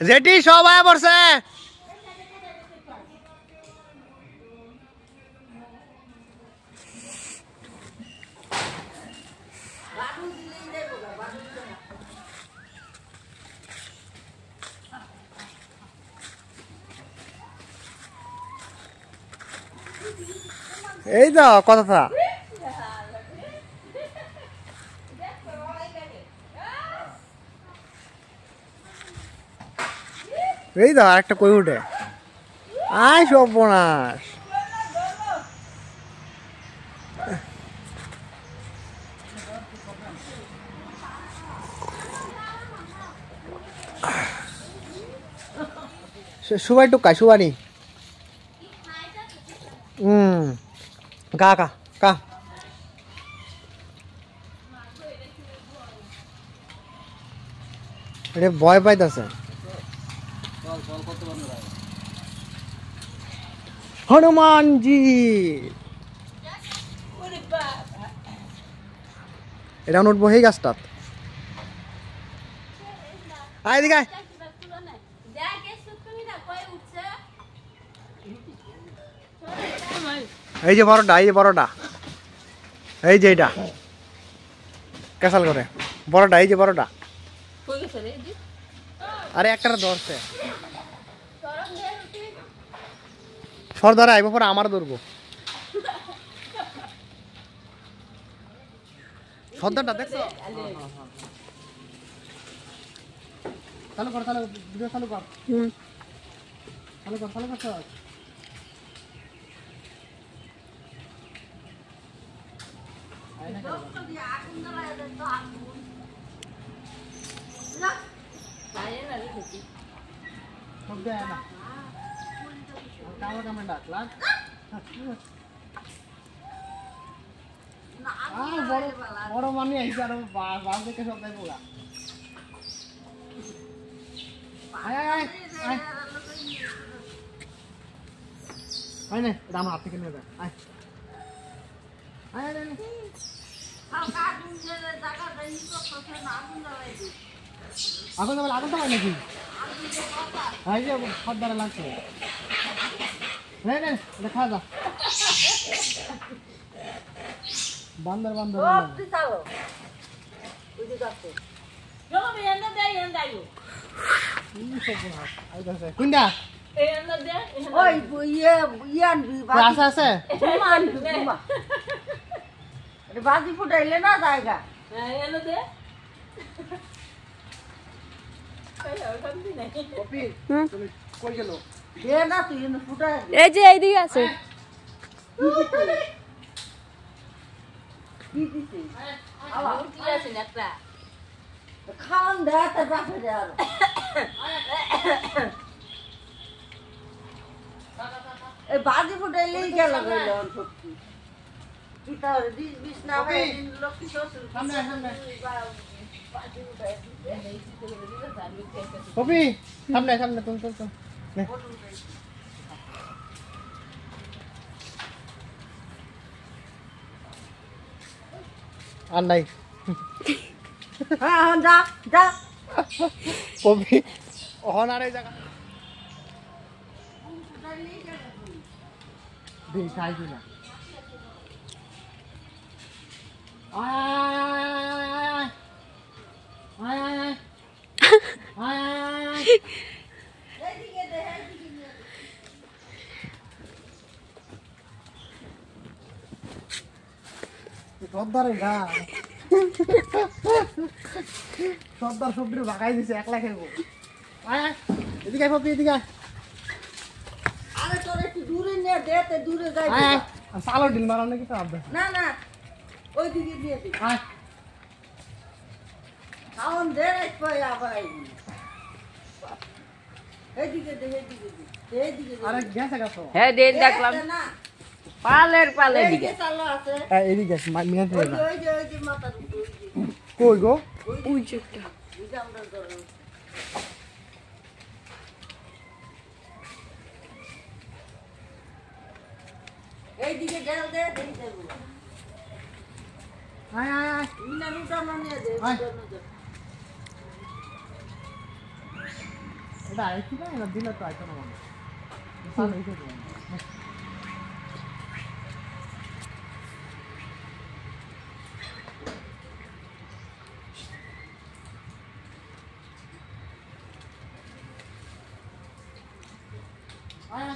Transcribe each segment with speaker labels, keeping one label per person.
Speaker 1: Jetty সব আয়া পড়ছে। এই তো কথা এই তো একটা কই উঠে আয় সর্বনাশ। সুবাই টুকা সুবানি কা কা কা এটা ভয় পাইতেছে। হনুমানজি এটা উঠবো এই গাছটাত। আয় দিকে এই যে বড়টা এই যে বড়টা এই যে এটা কেসাল করে বড়টা এই যে বড়টা আরে একটা ধরছে সর্দারে আইব পরে আমার ধরবো সর্দারটা দেখছো চালু কর চালু ভিডিও চালু কর চালু কর চালু করছো বড় মানে আইছে আর বাস দেখে সব তাই পোলা আয় আয় আয় আয় নে এটা আমার হাত থেকে নিয়ে যায় আয় আয় আয় নে আগুন তো নাকি এই যে খদ্দারে লাগছে নে নে দেখা যা বান্দর বান্দর ওই চালো ওই যে যাচ্ছে চলো এন্ড দে এন্ড আইও কোনটা এই এন্ড দে ওই ইয়ান বাস আছে মান দুমা আরে বাজি ফুটাইলে না জায়গা হ্যাঁ এন্ড দে কই গেল দে না তুই এন্ড ফুটা এই যে এইদিকে আছে কি দিছি আলা কি আছে একটা খান দে তা পাশে দে আর এই বাজি ফুটাইলেই গেল গেল সত্যি পিতার বিষ না হয় লক্ষ্মী শ্বশুর সামনে সামনে বাজি ফুটাই কপি সামনে সামনে তুই নে আর নাই হ্যাঁ যা যা কপি অহনারে জায়গা দেই খাইছি না আয় আয় আয় আয় এদিকে দে এদিকে সর্দারে গা সর্দার সবজি ভাগাই দিছে একলা খেলবো আয় এদিকে পপি এদিকে আরে তোর একটু দূরে নিয়ে দে তে দূরে যাই আয় সালো ডিল মারাও নাকি তো আব্বা না না ওই দিকে দিয়ে দে আয় আউন দে কই আবার এদিকে দে এদিকে দে এদিকে আরে গেছে গাছো হ্যাঁ দে দেখলাম পালের পালে দিকে চালো আছে এদিকে মিয়া দে ওই যে মাথা কই গো ওই যেটা ওই যে আমরা ধরো এইদিকে গেল দে দেই দেব আয় আয় আয় ইনা রুটা না নিয়ে দে এটা আইছি না না দিলে তো আইতো না মানে ভালো হইছে তো আয় না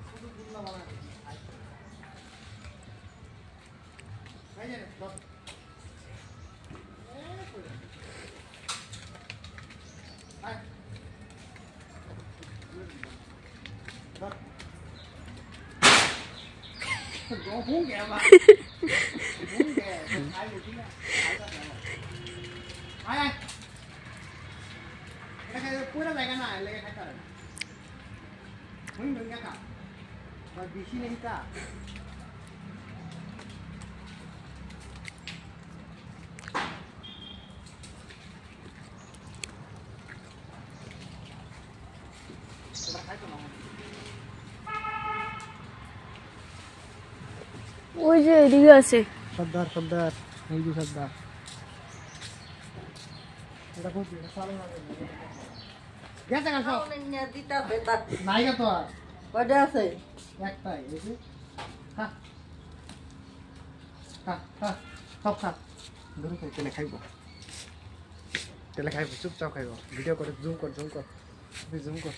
Speaker 1: শুধু বুঝলা বাবা আয় না Hung kìa mà. Hung kìa, ai được chứ nè. Ai ai. Cái cuối nó lại cái này, lấy cái này. Hung đừng cái nào. Và bị xin lên ta.
Speaker 2: ওই যে এদিকে আছে
Speaker 1: সর্দার সর্দার এই যে সর্দার এটা কোন সালো না গেছে গেছে না দিতা বেতা নাই গা তো আর কয়টা আছে একটাই এই যে খা খা খা সব খা ধরে তেলে খাইবো চুপচাপ খাইবো ভিডিও করে জুম কর জুম কর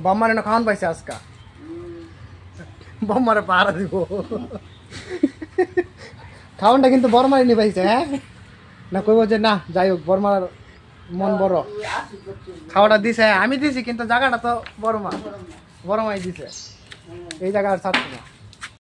Speaker 1: বম্মারে না খাওয়ান পাইছে আজকা বম্মারে পাহারা দিব খাওয়ানটা কিন্তু বর্মারে নি পাইছে হ্যাঁ না কইব যে না যাই হোক বর্মার মন বড় খাওয়াটা দিছে আমি দিছি কিন্তু জায়গাটা তো বর্মাই দিছে এই জায়গা আর ছাড়ছে না